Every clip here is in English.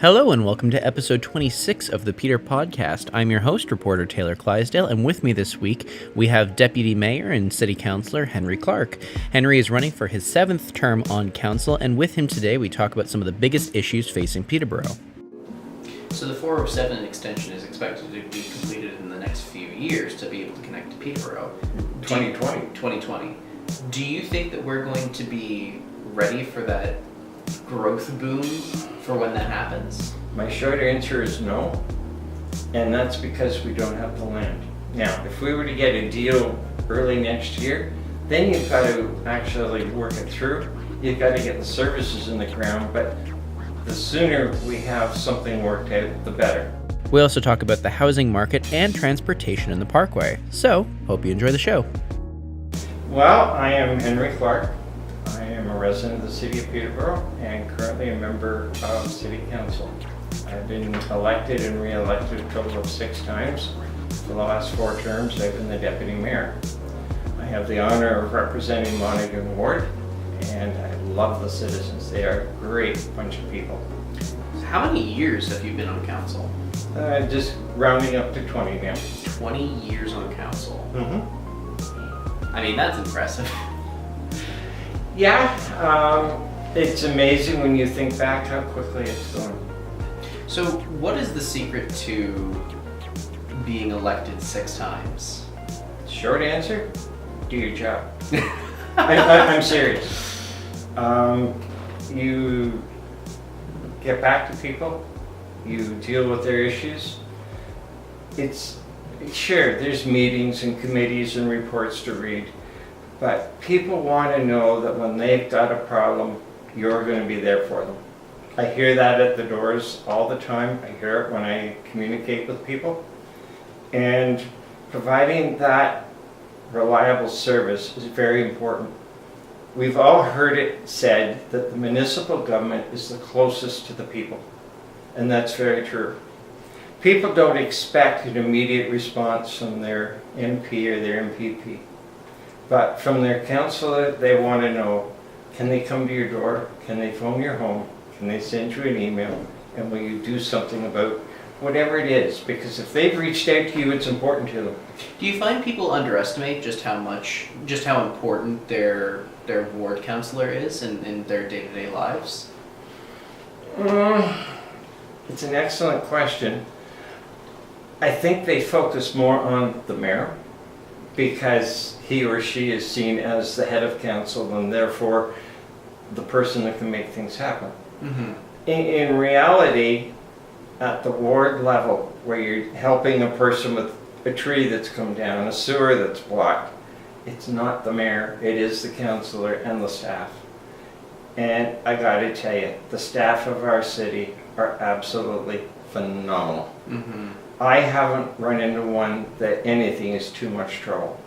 Hello and welcome to episode 26 of the Peterpodcast. I'm your host, reporter Taylor Clydesdale, and with me this week we have Deputy Mayor and City Councillor Henry Clarke. Henry is running for his 7th term on council, and with him today we talk about some of the biggest issues facing Peterborough. So the 407 extension is expected to be completed in the next few years to be able to connect to Peterborough. 2020. Do you think that we're going to be ready for that growth boom for when that happens? My short answer is no, and that's because we don't have the land. Now, if we were to get a deal early next year, then you've got to actually work it through. You've got to get the services in the ground, but the sooner we have something worked out, the better. We also talk about the housing market and transportation in the Parkway. So, hope you enjoy the show. Well, I am Henry Clarke. I am a resident of the city of Peterborough and currently a member of City Council. I've been elected and re-elected a total of 6 times. For the last 4 terms, I've been the deputy mayor. I have the honor of representing Monaghan Ward, and I love the citizens. They are a great bunch of people. How many years have you been on council? Just rounding up to 20 now. 20 years on council. Mm-hmm. I mean, that's impressive. Yeah, it's amazing when you think back how quickly it's going. So what is the secret to being elected 6 times? Short answer, do your job. I'm serious. You get back to people, you deal with their issues. Sure, there's meetings and committees and reports to read, but people want to know that when they've got a problem, you're going to be there for them. I hear that at the doors all the time. I hear it when I communicate with people. And providing that reliable service is very important. We've all heard it said that the municipal government is the closest to the people, and that's very true. People don't expect an immediate response from their MP or their MPP, but from their councillor they want to know, can they come to your door, can they phone your home, can they send you an email, and will you do something about whatever it is, because if they've reached out to you, it's important to them. Do you find people underestimate just how important their ward councillor is in their day-to-day lives? It's an excellent question. I think they focus more on the mayor because he or she is seen as the head of council and therefore the person that can make things happen. Mm-hmm. In reality, at the ward level, where you're helping a person with a tree that's come down, a sewer that's blocked, it's not the mayor, it is the councillor and the staff. And I gotta tell you, the staff of our city are absolutely phenomenal. Mm-hmm. I haven't run into one that anything is too much trouble.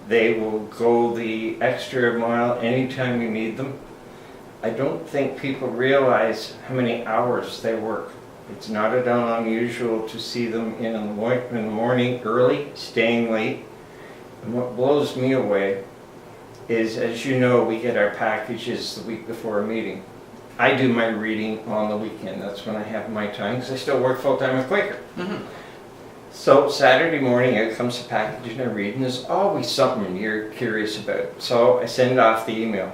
They will go the extra mile anytime you need them. I don't think people realize how many hours they work. It's not at all unusual to see them in the morning early, staying late. And what blows me away is, as you know, we get our packages the week before a meeting. I do my reading on the weekend. That's when I have my time, because I still work full-time at Quaker. Mm-hmm. So Saturday morning out comes the package and I read, and there's always something you're curious about. So I send off the email.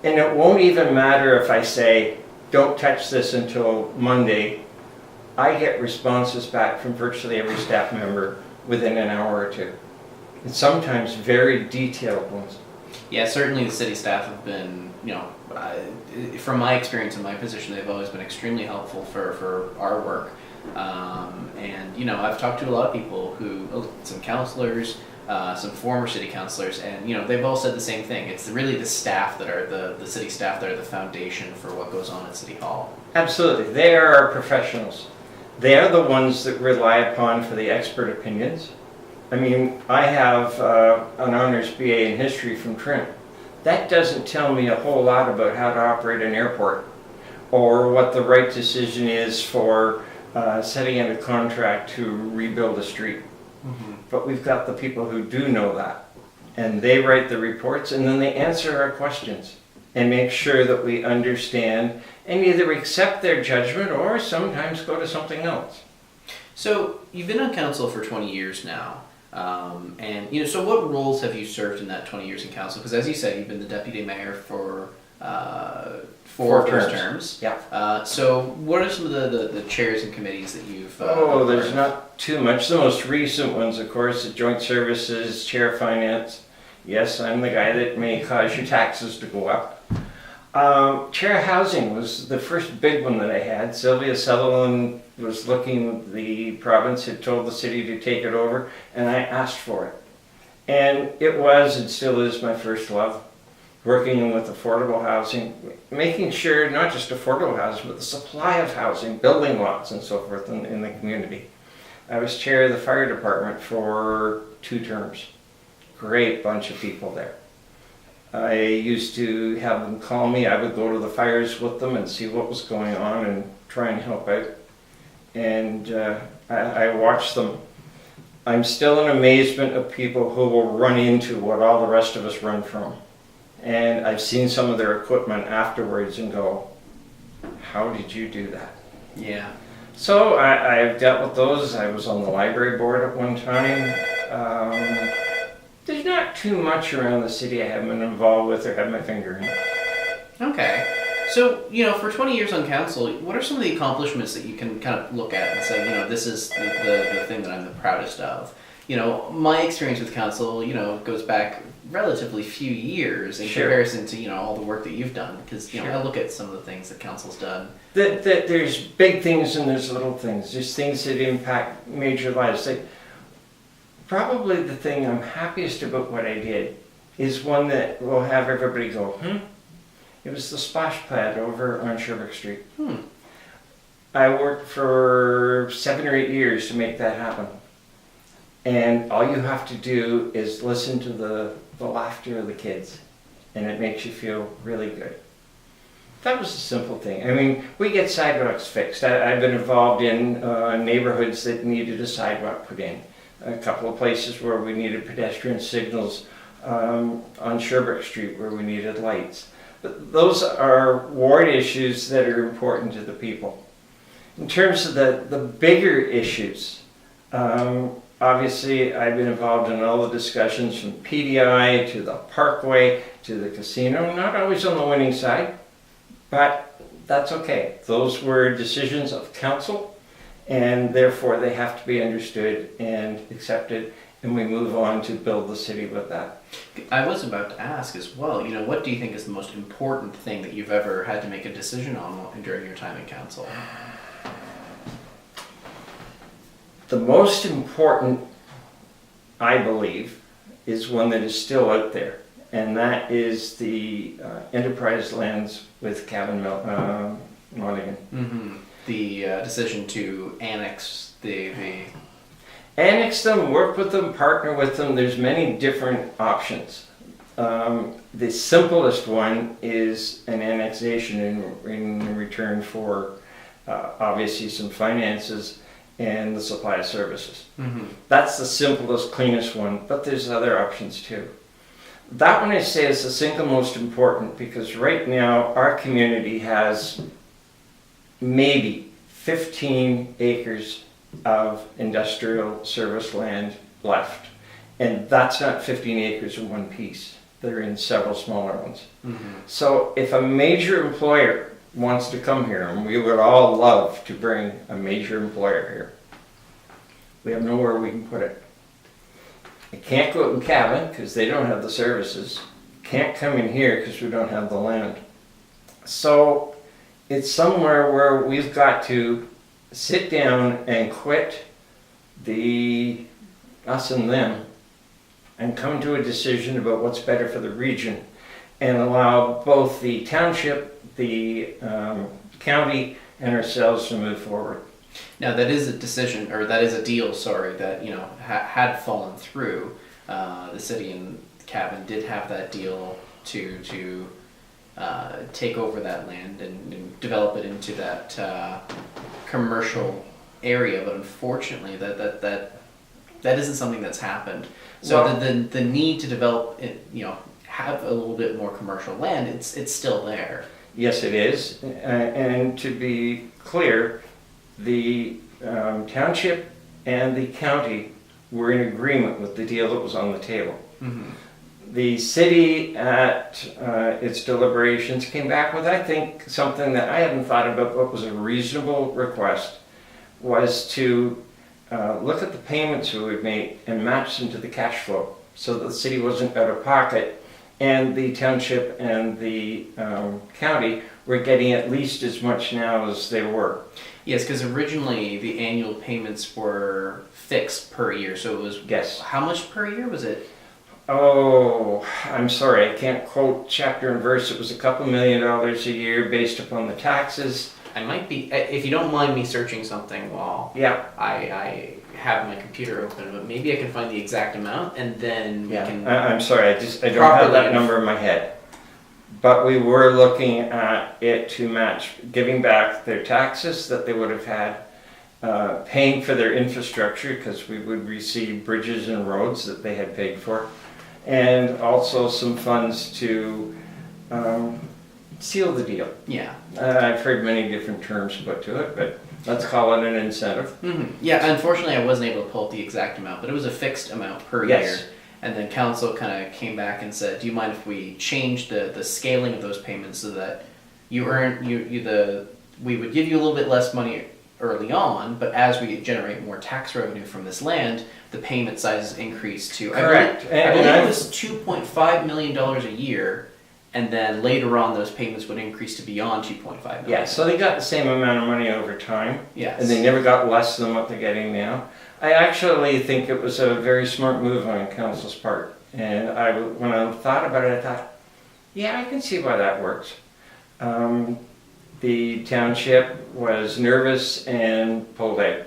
And it won't even matter if I say, don't touch this until Monday. I get responses back from virtually every staff member within an hour or 2. And sometimes very detailed ones. Yeah, certainly the city staff have been, from my experience in my position, they've always been extremely helpful for our work. And I've talked to a lot of people some councillors, some former city councillors, and they've all said the same thing. It's really the staff that are the city staff that are the foundation for what goes on at City Hall. Absolutely, they are our professionals. They are the ones that rely upon for the expert opinions. I mean, I have an honors BA in history from Trent. That doesn't tell me a whole lot about how to operate an airport or what the right decision is for setting out a contract to rebuild a street. Mm-hmm. But we've got the people who do know that, and they write the reports and then they answer our questions. and make sure that we understand and either accept their judgment or sometimes go to something else. So you've been on council for 20 years now, and so what roles have you served in that 20 years in council? Because as you said, you've been the deputy mayor for four of those terms. Yeah. So what are some of the chairs and committees that you've? There's not too much. The most recent ones, of course, the Joint Services, Chair of Finance. Yes, I'm the guy that may cause your taxes to go up. Chair of Housing was the first big one that I had. Sylvia Sutherland was looking, the province had told the city to take it over, and I asked for it. And it was and still is my first love, working with affordable housing, making sure not just affordable housing, but the supply of housing, building lots and so forth in the community. I was chair of the fire department for 2 terms. Great bunch of people there. I used to have them call me. I would go to the fires with them and see what was going on and try and help out. And I watched them. I'm still in amazement of people who will run into what all the rest of us run from. And I've seen some of their equipment afterwards and go, how did you do that? Yeah. So I've dealt with those. I was on the library board at one time. There's not too much around the city I haven't been involved with or had my finger in. Okay. So, for 20 years on council, what are some of the accomplishments that you can kind of look at and say, this is the thing that I'm the proudest of? My experience with council, goes back relatively few years in comparison to, all the work that you've done. Because, I look at some of the things that council's done. There's big things and there's little things. There's things that impact major lives. Probably the thing I'm happiest about what I did is one that will have everybody go, It was the splash pad over on Sherbrooke Street. I worked for 7 or 8 years to make that happen. And all you have to do is listen to the laughter of the kids, and it makes you feel really good. That was a simple thing. I mean, we get sidewalks fixed. I've been involved in neighborhoods that needed a sidewalk put in. A couple of places where we needed pedestrian signals on Sherbrooke Street where we needed lights. But those are ward issues that are important to the people. In terms of the bigger issues, obviously I've been involved in all the discussions from PDI to the Parkway to the casino, not always on the winning side, but that's okay. Those were decisions of council, and therefore they have to be understood and accepted, and we move on to build the city with that. I was about to ask as well, what do you think is the most important thing that you've ever had to make a decision on during your time in council? The most important, I believe, is one that is still out there, and that is the enterprise lands with Cabin Monaghan. Mm-hmm. The decision to annex the... Annex them, work with them, partner with them. There's many different options. The simplest one is an annexation in return for obviously some finances and the supply of services. Mm-hmm. That's the simplest, cleanest one, but there's other options too. That one I say is the single most important because right now our community has maybe 15 acres of industrial service land left. And that's not 15 acres in one piece. They're in several smaller ones. Mm-hmm. So if a major employer wants to come here, and we would all love to bring a major employer here, we have nowhere we can put it. It can't go out in Cabin because they don't have the services. Can't come in here because we don't have the land. So it's somewhere where we've got to sit down and quit the us and them and come to a decision about what's better for the region and allow both the township, the county, and ourselves to move forward. Now that is a decision, or that is a deal, that had fallen through. The city and Cabin did have that deal to take over that land and develop it into that commercial area, but unfortunately that isn't something that's happened. So well, the need to develop it, have a little bit more commercial land, it's still there. Yes, it is. And to be clear, the township and the county were in agreement with the deal that was on the table. Mm-hmm. The city at its deliberations came back with, I think, something that I hadn't thought about, but was a reasonable request, was to look at the payments we would make and match them to the cash flow, so that the city wasn't out of pocket, and the township and the county were getting at least as much now as they were. Yes, because originally the annual payments were fixed per year, so it was, Yes. how much per year was it? Oh, I'm sorry, I can't quote chapter and verse. It was a couple $2 million a year based upon the taxes. I might be, if you don't mind me searching something while Yeah. I have my computer open, but maybe I can find the exact amount and then we can. I'm sorry, I don't have properly that number in my head. But we were looking at it to match giving back their taxes that they would have had, paying for their infrastructure, because we would receive bridges and roads that they had paid for, and also some funds to seal the deal. Yeah. I've heard many different terms put to it, but let's call it an incentive. Mm-hmm. Yeah, unfortunately I wasn't able to pull up the exact amount, but it was a fixed amount per Yes. year. And then council kind of came back and said, do you mind if we change the scaling of those payments so that we would give you a little bit less money early on, but as we generate more tax revenue from this land, the payment sizes increase to, Correct. I believe it was $2.5 million a year, and then later on those payments would increase to beyond $2.5 million. Yeah, so they got the same amount of money over time. Yes. And they never got less than what they're getting now. I actually think it was a very smart move on council's part. And when I thought about it, I thought, yeah, I can see why that works. The township was nervous and pulled out.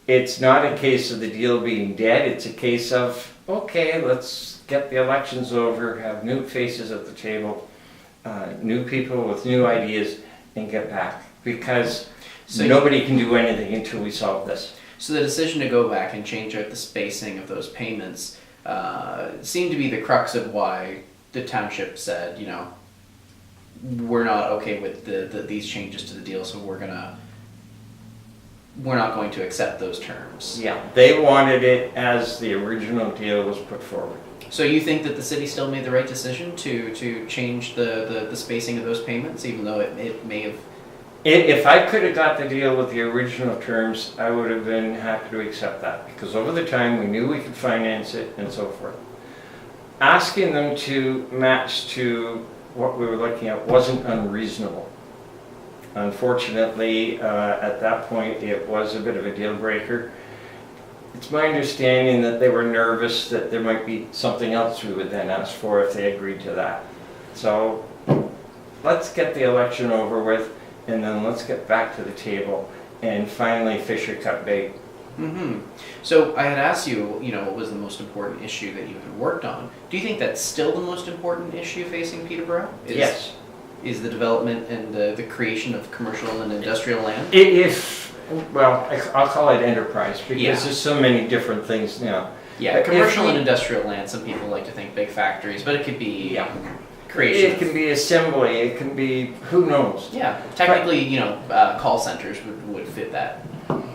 It's not a case of the deal being dead, it's a case of, okay, let's get the elections over, have new faces at the table, new people with new ideas, and get back. Because nobody can do anything until we solve this. So the decision to go back and change out the spacing of those payments seemed to be the crux of why the township said, we're not okay with these changes to the deal, so we're not going to accept those terms. Yeah, they wanted it as the original deal was put forward. So you think that the city still made the right decision to change the spacing of those payments, even though it may have... If I could have got the deal with the original terms, I would have been happy to accept that, because over the time we knew we could finance it and so forth. Asking them to match to what we were looking at wasn't unreasonable. Unfortunately, at that point, it was a bit of a deal breaker. It's my understanding that they were nervous that there might be something else we would then ask for if they agreed to that. So let's get the election over with, and then let's get back to the table and finally fish or cut bait. Mm-hmm. So I had asked you, what was the most important issue that you had worked on. Do you think that's still the most important issue facing Peterborough? Yes. Is the development and the creation of commercial and industrial land? I'll call it enterprise, because there's so many different things now. Yeah, commercial and industrial land, some people like to think big factories, but it could be creation. It can be assembly, it can be, who knows? Yeah, technically, call centers would fit that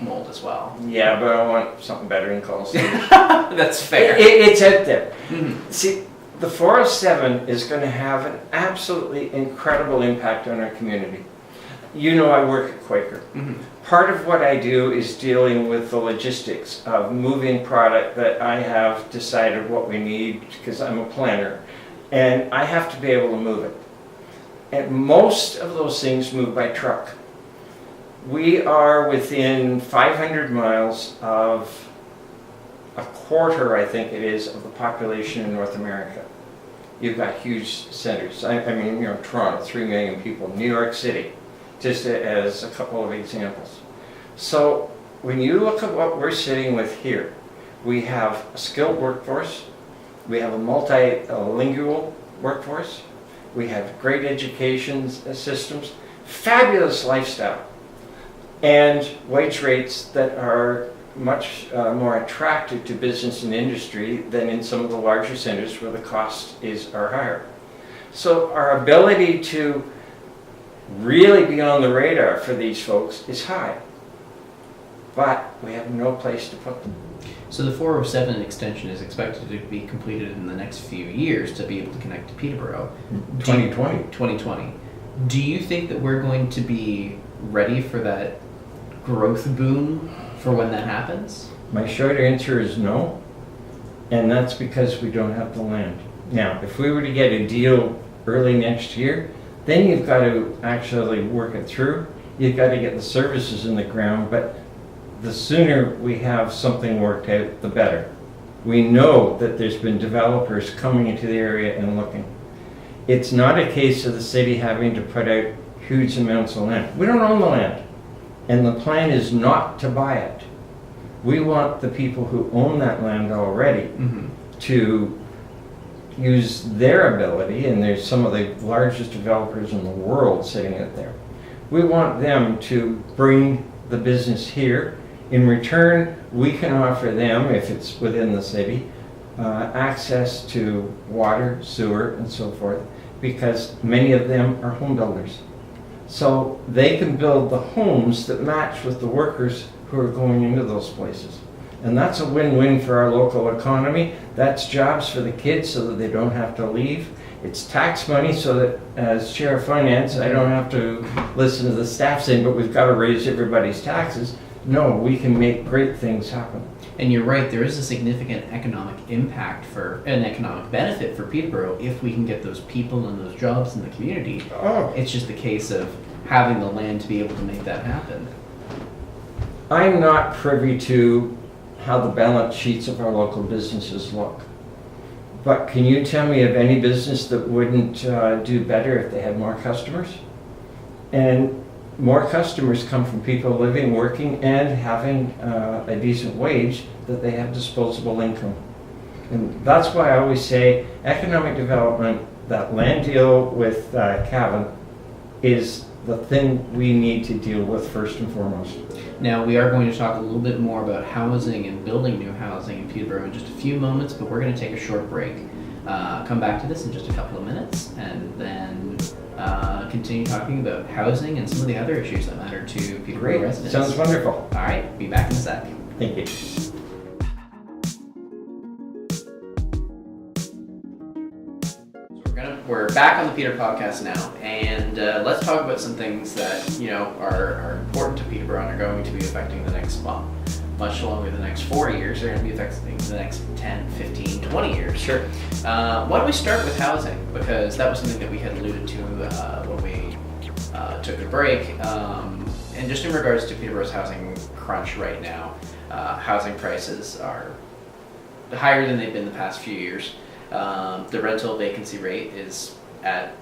mold as well. Yeah, but I want something better than call centers. That's fair. It's out there. Mm-hmm. See, the 407 is going to have an absolutely incredible impact on our community. I work at Quaker. Mm-hmm. Part of what I do is dealing with the logistics of moving product that I have decided what we need, because I'm a planner, and I have to be able to move it. And most of those things move by truck. We are within 500 miles of a quarter, I think it is, of the population in North America. You've got huge centers. I mean, Toronto, 3 million people, New York City, just as a couple of examples. So when you look at what we're sitting with here, we have a skilled workforce, we have a multilingual workforce, we have great education systems, fabulous lifestyle, and wage rates that are much more attractive to business and industry than in some of the larger centers where the costs are higher. So our ability to really be on the radar for these folks is high, but we have no place to put them. So the 407 extension is expected to be completed in the next few years to be able to connect to Peterborough. 2020. 2020. Do you think that we're going to be ready for that growth boom for when that happens? My short answer is no, and that's because we don't have the land. Now, if we were to get a deal early next year, then you've got to actually work it through. You've got to get the services in the ground, but the sooner we have something worked out, the better. We know that there's been developers coming into the area and looking. It's not a case of the city having to put out huge amounts of land. We don't own the land, and the plan is not to buy it. We want the people who own that land already to use their ability, and there's some of the largest developers in the world sitting out there. We want them to bring the business here. In return, we can offer them, if it's within the city, access to water, sewer, and so forth, because many of them are home builders. So they can build the homes that match with the workers who are going into those places. And that's a win-win for our local economy. That's jobs for the kids so that they don't have to leave. It's tax money so that, as Chair of Finance, I don't have to listen to the staff saying, but we've got to raise everybody's taxes. No, we can make great things happen. And you're right, there is a significant economic impact an economic benefit for Peterborough if we can get those people and those jobs in the community. Oh. It's just a case of having the land to be able to make that happen. I'm not privy to how the balance sheets of our local businesses look. But can you tell me of any business that wouldn't do better if they had more customers? And more customers come from people living, working, and having a decent wage that they have disposable income. And that's why I always say economic development, that land deal with Coun is the thing we need to deal with first and foremost. Now, we are going to talk a little bit more about housing and building new housing in Peterborough in just a few moments, but we're going to take a short break. Come back to this in just a couple of minutes, and then continue talking about housing and some of the other issues that matter to Peterborough residents. Sounds wonderful. All right, be back in a sec. Thank you. We're back on the Peterpodcast now, and let's talk about some things that are important to Peterborough and are going to be affecting the next, much longer the next 4 years. They're going to be affecting the next 10, 15, 20 years. Sure. Why don't we start with housing, because that was something that we had alluded to when we took a break. And just in regards to Peterborough's housing crunch right now, housing prices are higher than they've been the past few years. The rental vacancy rate is at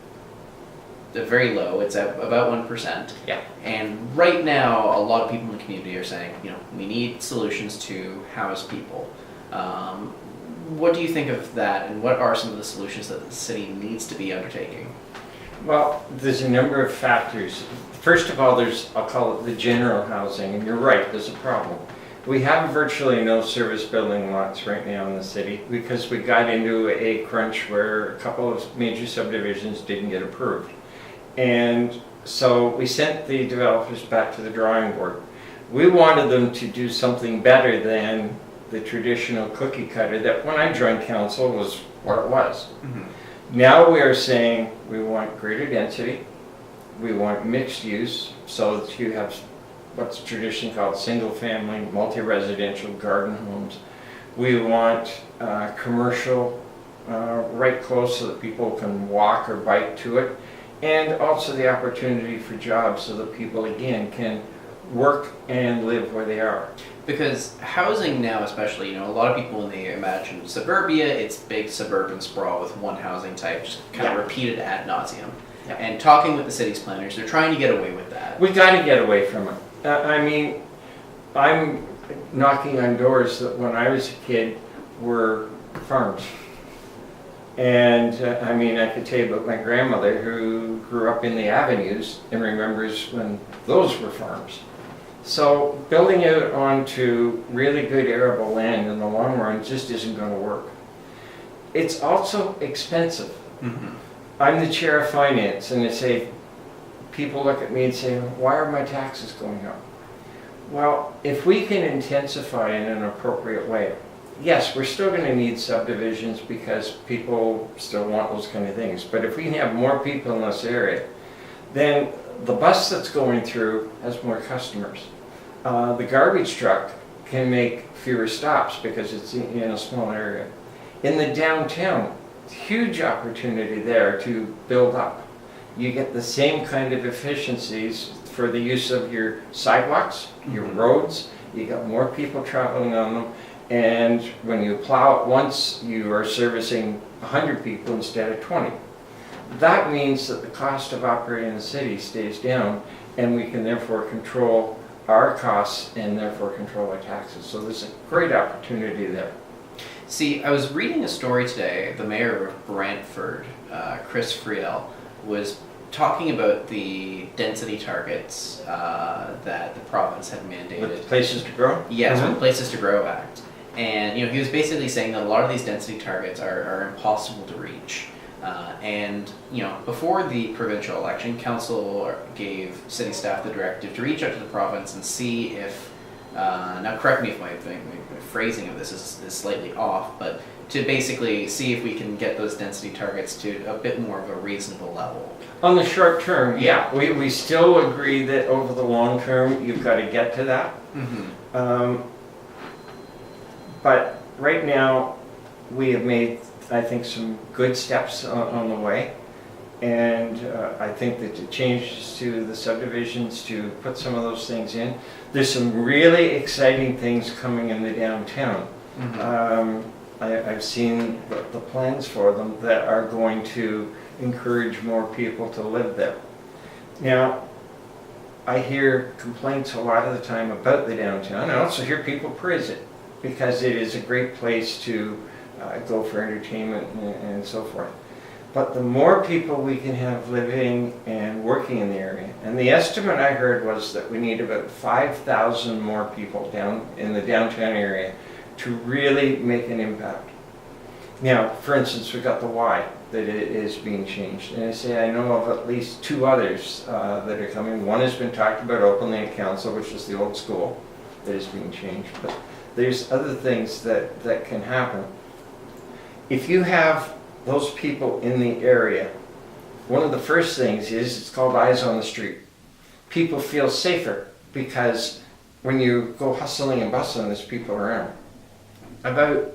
very low. It's at about 1%. Yeah. And right now, a lot of people in the community are saying, we need solutions to house people. What do you think of that, and what are some of the solutions that the city needs to be undertaking? Well, there's a number of factors. First of all, I'll call it the general housing, and you're right, there's a problem. We have virtually no service building lots right now in the city because we got into a crunch where a couple of major subdivisions didn't get approved. And so we sent the developers back to the drawing board. We wanted them to do something better than the traditional cookie cutter that when I joined council was what it was. Mm-hmm. Now we are saying we want greater density, we want mixed use, so that you have what's traditionally called single family, multi-residential garden homes. We want commercial right close so that people can walk or bike to it, and also the opportunity for jobs so that people again can work and live where they are. Because housing now, especially, a lot of people, when they imagine suburbia, it's big suburban sprawl with one housing type, just kind of repeated ad nauseum. Yeah. And talking with the city's planners, they're trying to get away with that. We got to get away from it. I'm knocking on doors that when I was a kid were farms. And I could tell you about my grandmother who grew up in the avenues and remembers when those were farms. So building out onto really good arable land in the long run just isn't going to work. It's also expensive. Mm-hmm. I'm the chair of finance, and people look at me and say, why are my taxes going up? Well, if we can intensify in an appropriate way, yes, we're still going to need subdivisions because people still want those kind of things. But if we can have more people in this area, then the bus that's going through has more customers. The garbage truck can make fewer stops because it's in a small area. In the downtown, huge opportunity there to build up. You get the same kind of efficiencies for the use of your sidewalks, your roads. You got more people traveling on them. And when you plow it once, you are servicing 100 people instead of 20. That means that the cost of operating the city stays down, and we can therefore control our costs and therefore control our taxes. So there's a great opportunity there. See, I was reading a story today. The mayor of Brantford, Chris Friel, was talking about the density targets that the province had mandated. With places to grow? Yes, with Places to Grow Act. And he was basically saying that a lot of these density targets are impossible to reach. And before the provincial election, council gave city staff the directive to reach out to the province and see if, now correct me if my phrasing of this is slightly off, but to basically see if we can get those density targets to a bit more of a reasonable level. On the short term, yeah, we still agree that over the long term, you've got to get to that. Mm-hmm. But right now, we have made, I think, some good steps on the way. And I think that the changes to the subdivisions to put some of those things in. There's some really exciting things coming in the downtown. Mm-hmm. I've seen the plans for them that are going to encourage more people to live there. Now, I hear complaints a lot of the time about the downtown. I also hear people praise it because it is a great place to go for entertainment and so forth. But the more people we can have living and working in the area, and the estimate I heard was that we need about 5,000 more people down in the downtown area to really make an impact. Now, for instance, we've got the Y that is being changed. And I know of at least 2 others that are coming. One has been talked about openly at council, which is the old school that is being changed. But there's other things that can happen. If you have those people in the area, one of the first things is it's called eyes on the street. People feel safer because when you go hustling and bustling, there's people around. About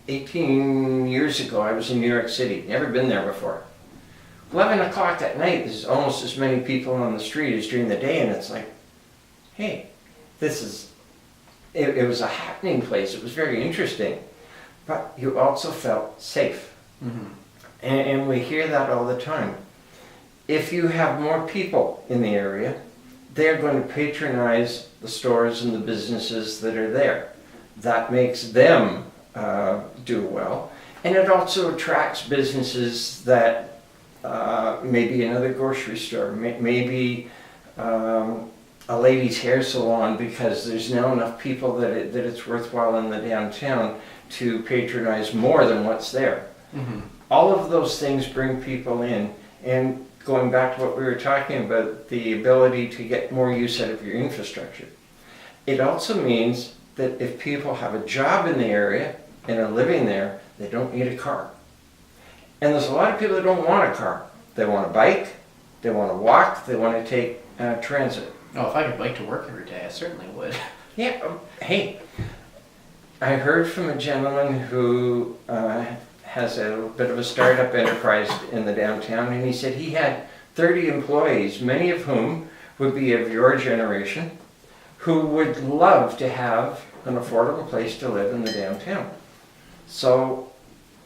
18 years ago, I was in New York City. Never been there before. 11 o'clock at night, there's almost as many people on the street as during the day, and it's like, hey, it was a happening place. It was very interesting. But you also felt safe. Mm-hmm. And we hear that all the time. If you have more people in the area, they're going to patronize the stores and the businesses that are there. That makes them do well. And it also attracts businesses that maybe another grocery store, maybe a ladies' hair salon, because there's now enough people that it's worthwhile in the downtown to patronize more than what's there. Mm-hmm. All of those things bring people in, and going back to what we were talking about, the ability to get more use out of your infrastructure. It also means that if people have a job in the area and are living there, they don't need a car. And there's a lot of people that don't want a car. They want a bike, they want to walk, they want to take transit. Oh, if I could bike to work every day, I certainly would. Yeah, hey, I heard from a gentleman who has a bit of a startup enterprise in the downtown, and he said he had 30 employees, many of whom would be of your generation, who would love to have an affordable place to live in the downtown. So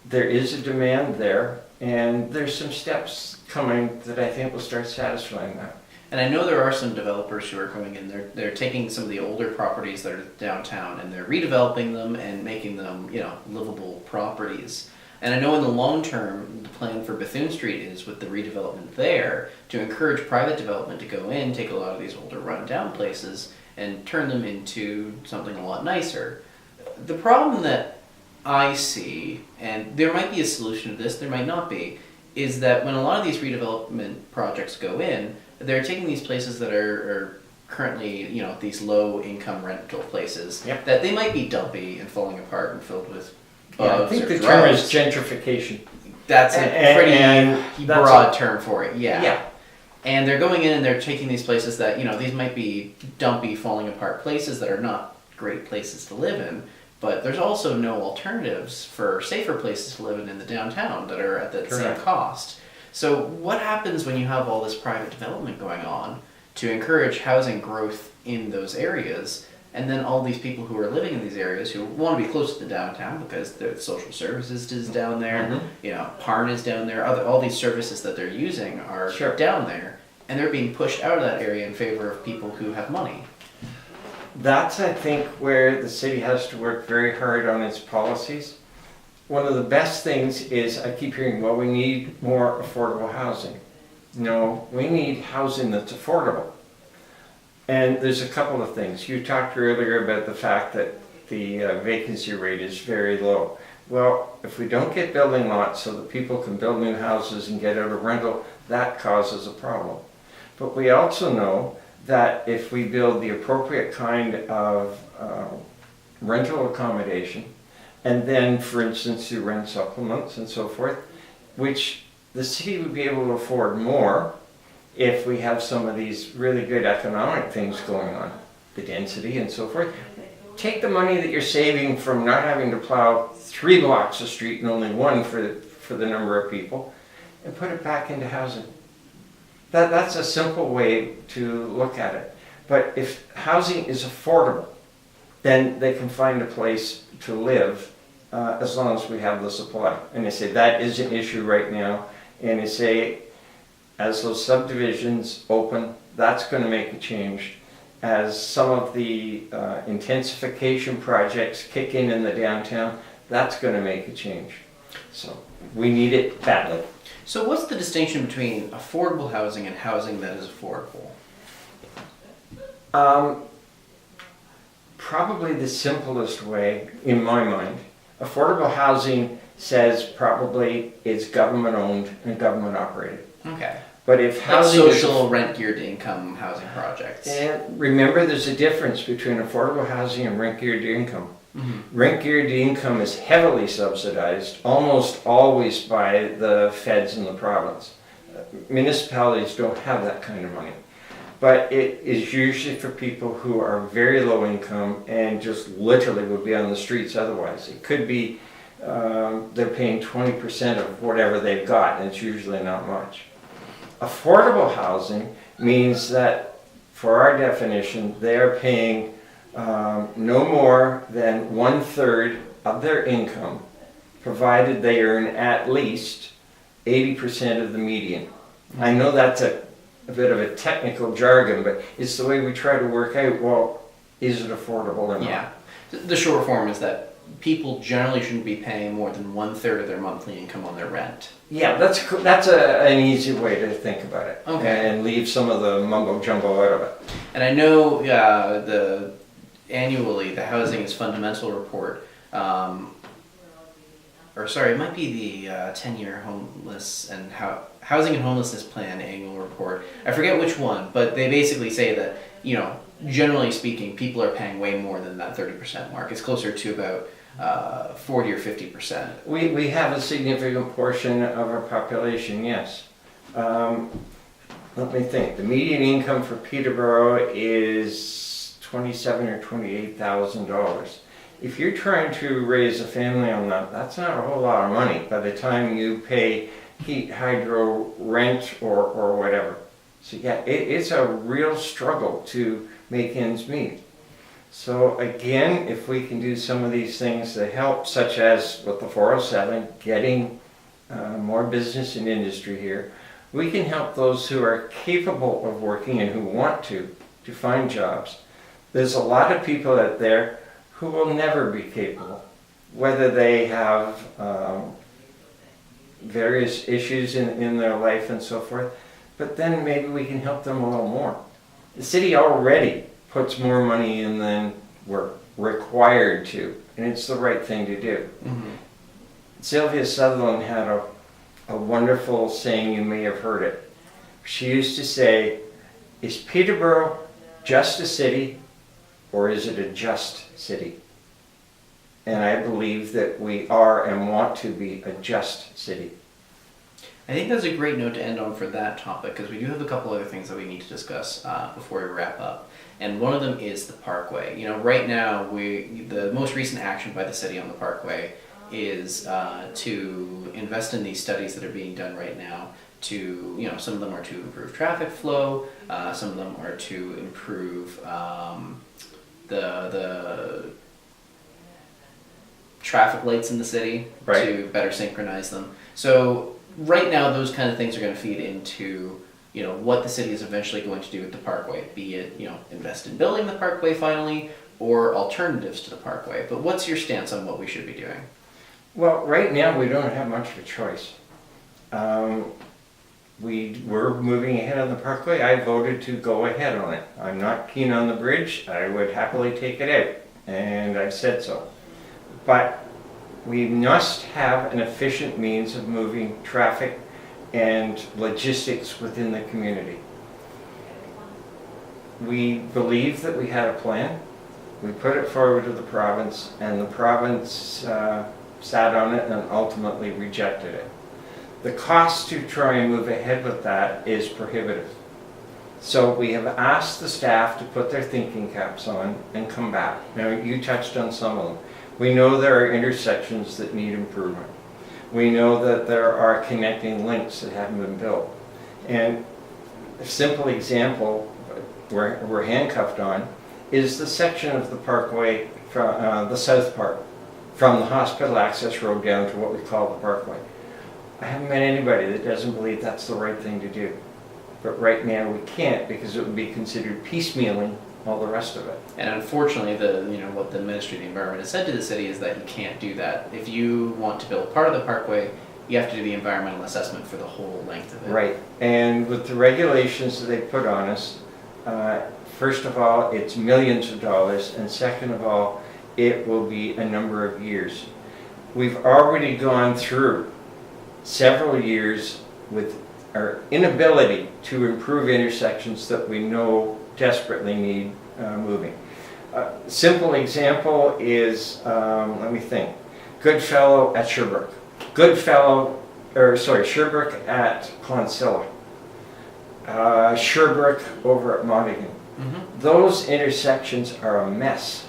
there is a demand there, and there's some steps coming that I think will start satisfying that. And I know there are some developers who are coming in. They're taking some of the older properties that are downtown and they're redeveloping them and making them, livable properties. And I know in the long term, the plan for Bethune Street is, with the redevelopment there, to encourage private development to go in, take a lot of these older run-down places, and turn them into something a lot nicer. The problem that I see, and there might be a solution to this, there might not be, is that when a lot of these redevelopment projects go in, they're taking these places that are currently, these low income rental places, Yep. that they might be dumpy and falling apart and filled with Yeah, I bugs think or the term is drugs. gentrification. That's a pretty And that's broad term for it, yeah. Yeah. And they're going in and they're taking these places that, these might be dumpy, falling apart places that are not great places to live in, but there's also no alternatives for safer places to live in the downtown that are at that same Correct. cost. So what happens when you have all this private development going on to encourage housing growth in those areas, and then all these people who are living in these areas who want to be close to the downtown because the social services is down there, Parn is down there, all these services that they're using are Sure. down there, and they're being pushed out of that area in favor of people who have money. That's, I think, where the city has to work very hard on its policies. One of the best things is, I keep hearing, well, we need more affordable housing. No, we need housing that's affordable. And there's a couple of things. You talked earlier about the fact that the vacancy rate is very low. Well, if we don't get building lots so that people can build new houses and get out of rental, that causes a problem. But we also know that if we build the appropriate kind of rental accommodation, and then, for instance, do rent supplements and so forth, which the city would be able to afford more if we have some of these really good economic things going on, the density and so forth. Take the money that you're saving from not having to plow 3 blocks of street and only one for the number of people, and put it back into housing. That's a simple way to look at it. But if housing is affordable, then they can find a place to live as long as we have the supply. And they say that is an issue right now. And they say as those subdivisions open, that's going to make a change. As some of the intensification projects kick in the downtown, that's going to make a change. So we need it badly. So what's the distinction between affordable housing and housing that is affordable? Probably the simplest way, in my mind. Affordable housing says probably it's government owned and government operated. Okay. But if Like housing social rent geared income housing projects. and remember, there's a difference between affordable housing and rent geared income. Mm-hmm. Rent geared income is heavily subsidized, almost always by the feds and the province. Municipalities don't have that kind of money. But it is usually for people who are very low income and just literally would be on the streets otherwise. It could be they're paying 20% of whatever they've got, and it's usually not much. Affordable housing means that, for our definition, they are paying no more than 1/3 of their income, provided they earn at least 80% of the median. I know that's a bit of a technical jargon, but it's the way we try to work out, well, is it affordable or not? Yeah. The short form is that people generally shouldn't be paying more than 1/3 of their monthly income on their rent. Yeah, that's an easy way to think about it. Okay. And leave some of the mumbo jumbo out of it. And I know annually the Housing is Fundamental report, it might be the 10-year homeless and Housing and Homelessness Plan annual report. I forget which one, but they basically say that, generally speaking, people are paying way more than that 30% mark. It's closer to about 40 or 50%. We have a significant portion of our population, yes. Let me think. The median income for Peterborough is $27,000 or $28,000. If you're trying to raise a family on that, that's not a whole lot of money by the time you pay heat, hydro, rent, or whatever. So yeah, it's a real struggle to make ends meet. So again, if we can do some of these things that help, such as with the 407, getting more business and industry here, we can help those who are capable of working and who want to find jobs. There's a lot of people out there who will never be capable, whether they have various issues in their life and so forth, but then maybe we can help them a little more. The city already puts more money in than we're required to, and it's the right thing to do. Mm-hmm. Sylvia Sutherland had a wonderful saying, you may have heard it. She used to say, is Peterborough just a city, or is it a just city? And I believe that we are and want to be a just city. I think that's a great note to end on for that topic, because we do have a couple other things that we need to discuss before we wrap up. And one of them is the Parkway. You know, right now, the most recent action by the city on the Parkway is to invest in these studies that are being done right now to, you know, some of them are to improve traffic flow, some of them are to improve the traffic lights in the city, Right. to better synchronize them. So right now, those kind of things are going to feed into, you know, what the city is eventually going to do with the Parkway, be it, you know, invest in building the Parkway finally, or alternatives to the Parkway. But what's your stance on what we should be doing? Well, right now we don't have much of a choice. We're moving ahead on the Parkway. I voted to go ahead on it. I'm not keen on the bridge. I would happily take it out, and I've said so. But we must have an efficient means of moving traffic and logistics within the community. We believe that we had a plan. We put it forward to the province, and the province sat on it and ultimately rejected it. The cost to try and move ahead with that is prohibitive. So we have asked the staff to put their thinking caps on and come back. Now, you touched on some of them. We know there are intersections that need improvement. We know that there are connecting links that haven't been built. And a simple example we're handcuffed on is the section of the Parkway from the South Park, from the hospital access road down to what we call the Parkway. I haven't met anybody that doesn't believe that's the right thing to do. But right now we can't, because it would be considered piecemealing all the rest of it. And unfortunately, what the Ministry of the Environment has said to the city is that you can't do that. If you want to build part of the Parkway, you have to do the environmental assessment for the whole length of it. Right, and with the regulations that they put on us, first of all, it's millions of dollars, and second of all, it will be a number of years. We've already gone through several years with our inability to improve intersections that we know desperately need moving. Simple example is, let me think, Goodfellow at Sherbrooke. Sherbrooke at Clonsilla. Sherbrooke over at Monaghan. Mm-hmm. Those intersections are a mess,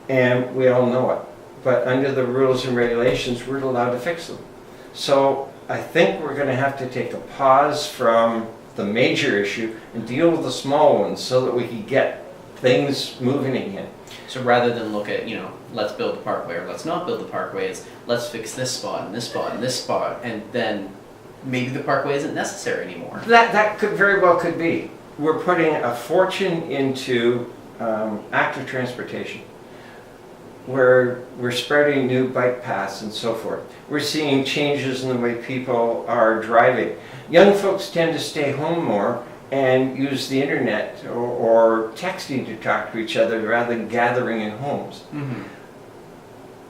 and we all know it. But under the rules and regulations, we're allowed to fix them. So I think we're going to have to take a pause from the major issue and deal with the small ones so that we can get things moving again. So rather than look at, you know, let's build the Parkway or let's not build the Parkway, it's let's fix this spot and this spot and this spot, and then maybe the Parkway isn't necessary anymore. That could very well could be. We're putting a fortune into active transportation, where we're spreading new bike paths and so forth. We're seeing changes in the way people are driving. Young folks tend to stay home more and use the internet or texting to talk to each other rather than gathering in homes. Mm-hmm.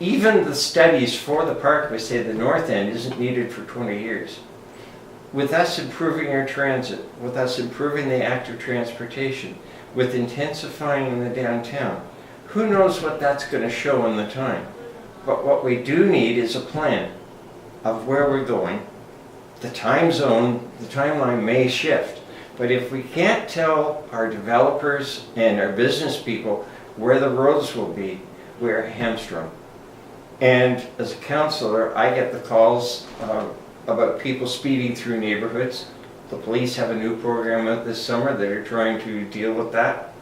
Even the studies for the Parkway say the north end isn't needed for 20 years. With us improving our transit, with us improving the active transportation, with intensifying in the downtown, who knows what that's going to show in the time. But what we do need is a plan of where we're going. The time zone, the timeline may shift. But if we can't tell our developers and our business people where the roads will be, we're hamstrung. And as a councillor, I get the calls about people speeding through neighborhoods. The police have a new program out this summer that are trying to deal with that.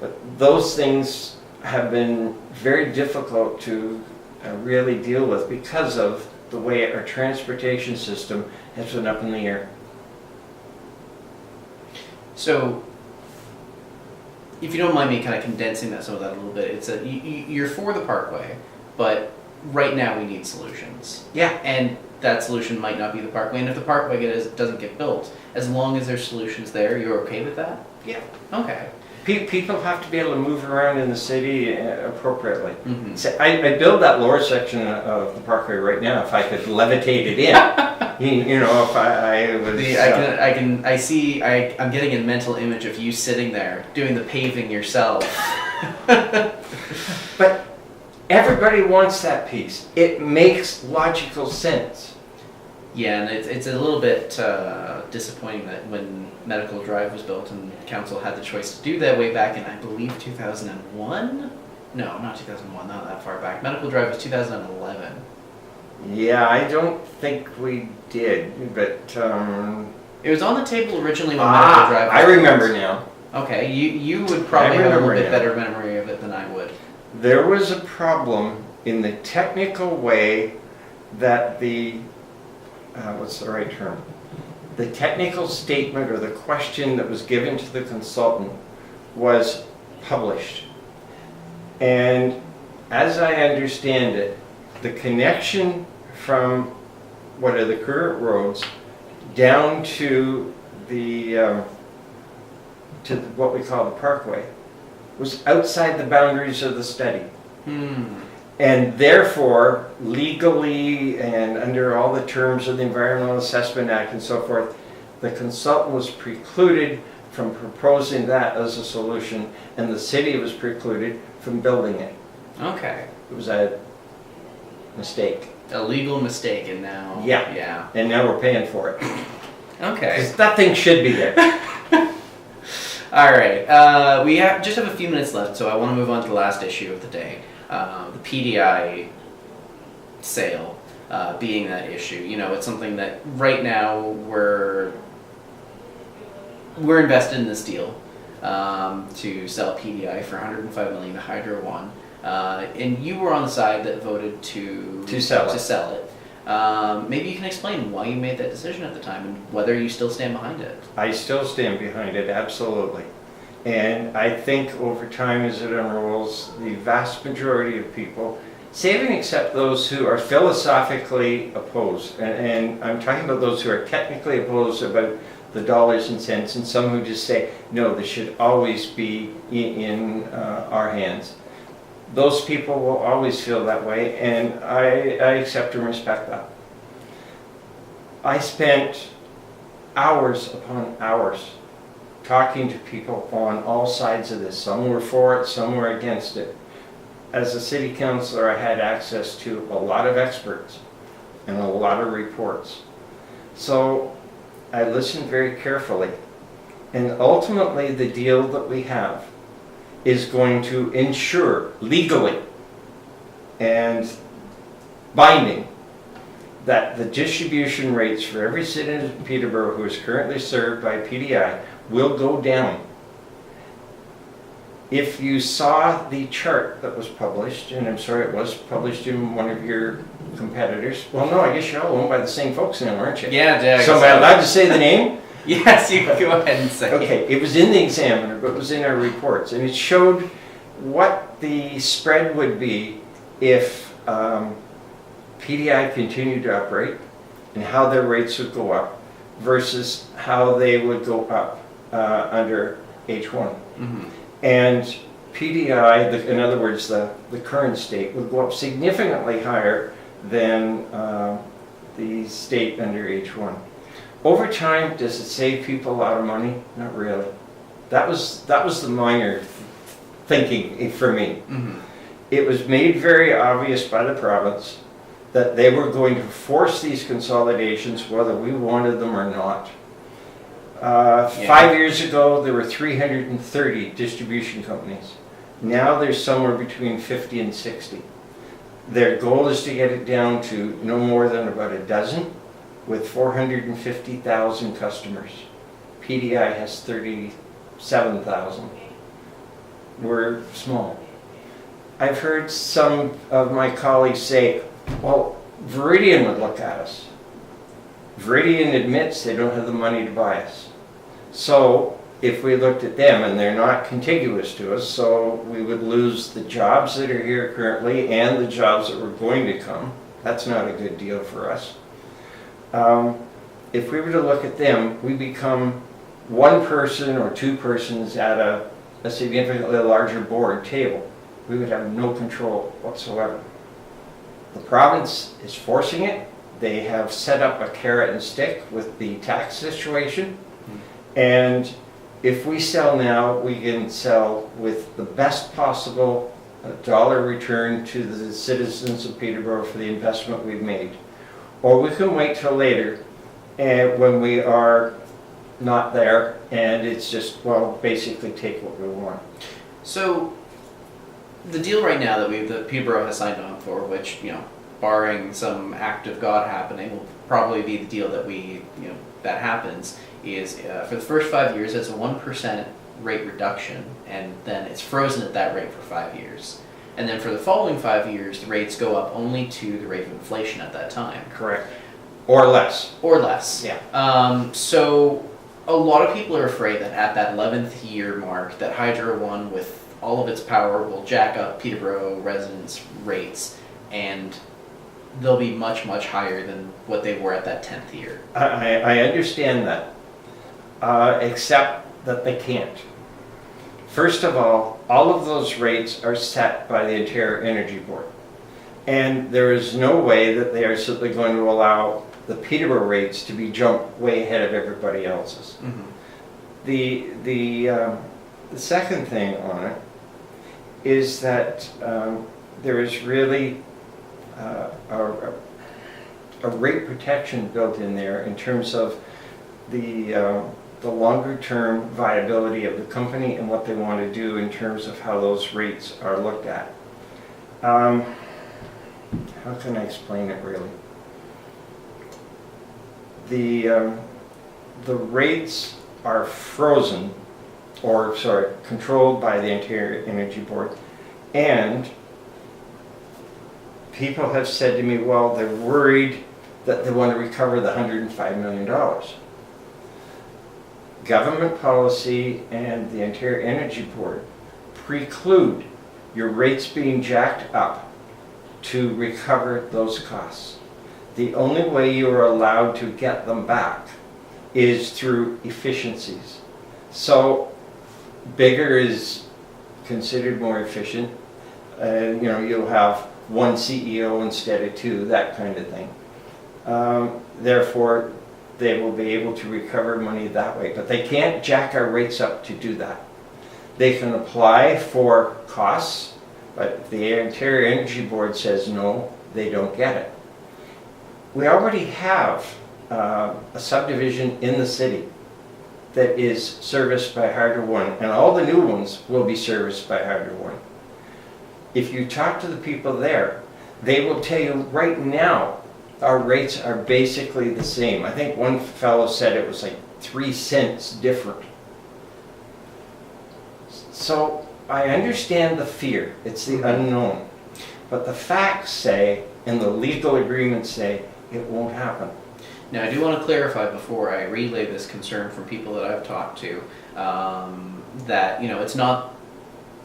But those things have been very difficult to really deal with because of the way our transportation system has been up in the air. So, if you don't mind me kind of condensing some of that a little bit, it's that you're for the Parkway, but right now we need solutions. Yeah. And that solution might not be the Parkway, and if the Parkway doesn't get built, as long as there's solutions there, you're okay with that? Yeah. Okay. People have to be able to move around in the city appropriately. Mhm. So I build that lower section of the Parkway right now if I could levitate it in. You know, if I was. I'm getting a mental image of you sitting there doing the paving yourself. But everybody wants that piece. It makes logical sense. Yeah, and it's a little bit disappointing that when Medical Drive was built and council had the choice to do that way back in, I believe, 2001? No, not 2001, not that far back. Medical Drive was 2011. Yeah, I don't think we did, but. It was on the table originally when Medical Drive was I remember built. now. Okay, you would probably have a little bit now. better memory of it than I would. There was a problem in the technical way that the, what's the right term? The technical statement or the question that was given to the consultant was published. And as I understand it, the connection from what are the current roads down to the to what we call the Parkway was outside the boundaries of the study. And therefore, legally and under all the terms of the Environmental Assessment Act and so forth, the consultant was precluded from proposing that as a solution, and the city was precluded from building it. Okay. It was a mistake. A legal mistake, and now... Yeah. Yeah. And now we're paying for it. Okay. 'Cause that thing should be there. All right. We just have a few minutes left, so I want to move on to the last issue of the day. The PDI sale being that issue. You know, it's something that right now we're invested in this deal to sell PDI for $105 million to Hydra 1. And you were on the side that voted to sell it. To sell it. Maybe you can explain why you made that decision at the time and whether you still stand behind it. I still stand behind it, absolutely. And I think over time as it unrolls, the vast majority of people, save and except those who are philosophically opposed, and I'm talking about those who are technically opposed about the dollars and cents, and some who just say, no, this should always be in our hands. Those people will always feel that way, and I accept and respect that. I spent hours upon hours talking to people on all sides of this. Some were for it, some were against it. As a city councillor, I had access to a lot of experts and a lot of reports. So I listened very carefully. And ultimately, the deal that we have is going to ensure legally and binding that the distribution rates for every citizen in Peterborough who is currently served by PDI will go down. If you saw the chart that was published, and I'm sorry it was published in one of your competitors, well no, I guess you're all owned by the same folks now, aren't you? Yeah, So am I allowed to say the name? Yes, you can go ahead and say Okay, it was in the Examiner, but it was in our reports, and it showed what the spread would be if PDI continued to operate and how their rates would go up versus how they would go up under H1. Mm-hmm. And PDI, in other words, the current state, would go up significantly higher than the state under H1. Over time, does it save people a lot of money? Not really. That was the minor thinking for me. Mm-hmm. It was made very obvious by the province that they were going to force these consolidations whether we wanted them or not. 5 years ago, there were 330 distribution companies. Now there's somewhere between 50 and 60. Their goal is to get it down to no more than about a dozen, with 450,000 customers. PDI has 37,000. We're small. I've heard some of my colleagues say, well, Viridian would look at us. Viridian admits they don't have the money to buy us. So if we looked at them, and they're not contiguous to us, so we would lose the jobs that are here currently and the jobs that were going to come. That's not a good deal for us. If we were to look at them, we become one person or two persons at a a significantly larger board table, we would have no control whatsoever. The province is forcing it. They have set up a carrot and stick with the tax situation. And if we sell now, we can sell with the best possible dollar return to the citizens of Peterborough for the investment we've made. Or we can wait till later and when we are not there and it's just, well, basically take what we want. So the deal right now that Peterborough has signed on for, which, barring some act of God happening, will probably be the deal that happens, is for the first 5 years, it's a 1% rate reduction, and then it's frozen at that rate for 5 years. And then for the following 5 years, the rates go up only to the rate of inflation at that time. Correct. Or less. Or less. Yeah. So a lot of people are afraid that at that 11th year mark, that Hydra 1, with all of its power, will jack up Peterborough residents' rates, and they'll be much, much higher than what they were at that 10th year. I understand that, except that they can't. First of all of those rates are set by the Ontario Energy Board. And there is no way that they are simply going to allow the Peterborough rates to be jumped way ahead of everybody else's. Mm-hmm. The second thing on it is that there is really a rate protection built in there in terms of the longer term viability of the company and what they want to do in terms of how those rates are looked at. How can I explain it really? The rates are frozen, or sorry, controlled by the Ontario Energy Board, and people have said to me, well, they're worried that they want to recover the $105 million. Government policy and the Ontario Energy Board preclude your rates being jacked up to recover those costs. The only way you are allowed to get them back is through efficiencies. So bigger is considered more efficient. You'll have one CEO instead of two, that kind of thing. Therefore, they will be able to recover money that way. But they can't jack our rates up to do that. They can apply for costs, but if the Ontario Energy Board says no, they don't get it. We already have a subdivision in the city that is serviced by Hydra 1, and all the new ones will be serviced by Hydra 1. If you talk to the people there, they will tell you right now our rates are basically the same. I think one fellow said it was like 3 cents different. So I understand the fear, it's the unknown. But the facts say, and the legal agreements say, it won't happen. Now, I do want to clarify before I relay this concern from people that I've talked to, that, it's not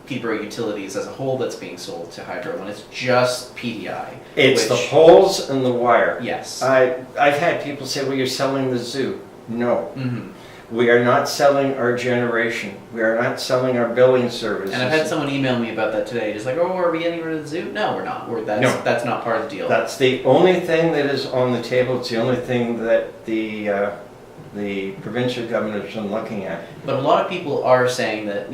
Peterborough Utilities as a whole that's being sold to Hydro, and it's just PDI. It's the poles and the wire. Yes. I've had people say, well, you're selling the zoo. No. Mm-hmm. We are not selling our generation. We are not selling our billing services. And I've had someone email me about that today. Just like, oh, are we getting rid of the zoo? No, we're not. That's not part of the deal. That's the only thing that is on the table. It's the only thing that the provincial government has been looking at. But a lot of people are saying that,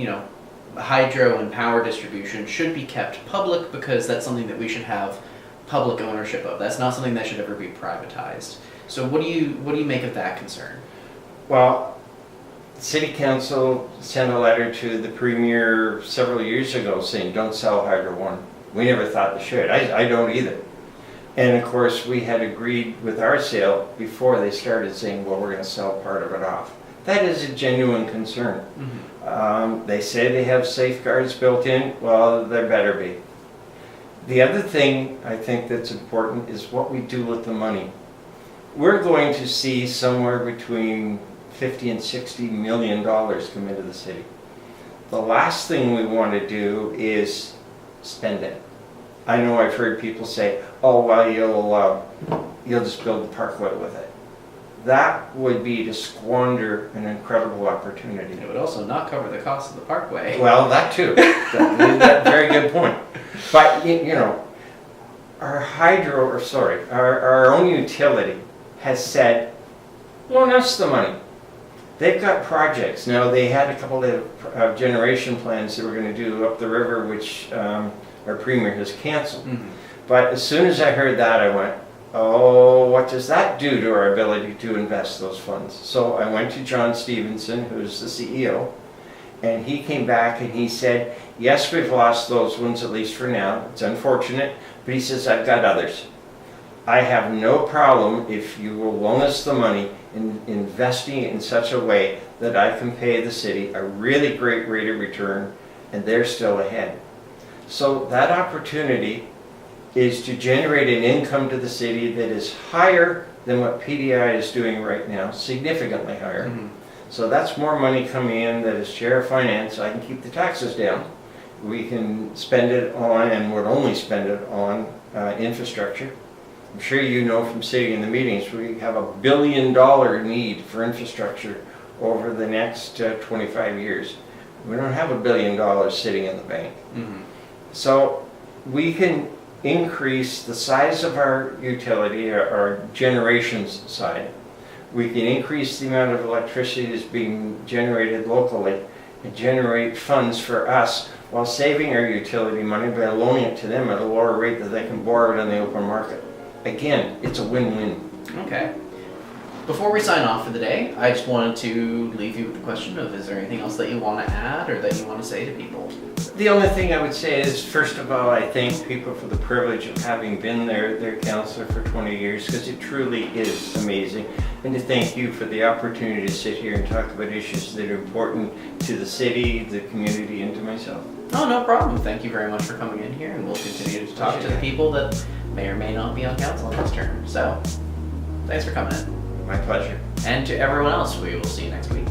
hydro and power distribution should be kept public because that's something that we should have public ownership of. That's not something that should ever be privatized. So what do you make of that concern? Well, City Council sent a letter to the Premier several years ago saying don't sell Hydro 1. We never thought they should. I don't either. And of course we had agreed with our sale before they started saying, well, we're going to sell part of it off. That is a genuine concern. Mm-hmm. They say they have safeguards built in. Well, there better be. The other thing I think that's important is what we do with the money. We're going to see somewhere between $50 and $60 million come into the city. The last thing we want to do is spend it. I know I've heard people say, oh, well, you'll just build the Parkway with it. that would be to squander an incredible opportunity. It would also not cover the cost of the Parkway. Well, that too. That's a very good point. But, you know, our our own utility has said, loan us the money. They've got projects. Now, they had a couple of generation plans they were going to do up the river, which our premier has canceled. Mm-hmm. But as soon as I heard that, I went, oh, what does that do to our ability to invest those funds? So I went to John Stevenson, who's the CEO, and he came back and he said, yes, we've lost those ones, at least for now. It's unfortunate, but he says, I've got others. I have no problem if you will loan us the money in investing it in such a way that I can pay the city a really great rate of return, and they're still ahead. So that opportunity is to generate an income to the city that is higher than what PDI is doing right now, significantly higher. Mm-hmm. So that's more money coming in that as chair of finance, I can keep the taxes down. We can spend it on, and would only spend it on, infrastructure. I'm sure you know from sitting in the meetings, we have $1 billion need for infrastructure over the next 25 years. We don't have $1 billion sitting in the bank. Mm-hmm. So we can increase the size of our utility, our generations side. We can increase the amount of electricity that's being generated locally and generate funds for us while saving our utility money by loaning it to them at a lower rate that they can borrow it on the open market. Again, it's a win-win. Okay. Before we sign off for the day, I just wanted to leave you with the question of, is there anything else that you want to add or that you want to say to people? The only thing I would say is, first of all, I thank people for the privilege of having been their councillor for 20 years, because it truly is amazing. And to thank you for the opportunity to sit here and talk about issues that are important to the city, the community, and to myself. Oh, no problem. Thank you very much for coming in here, and we'll continue to talk to the people that may or may not be on council in this term. So, thanks for coming in. My pleasure. And to everyone else, we will see you next week.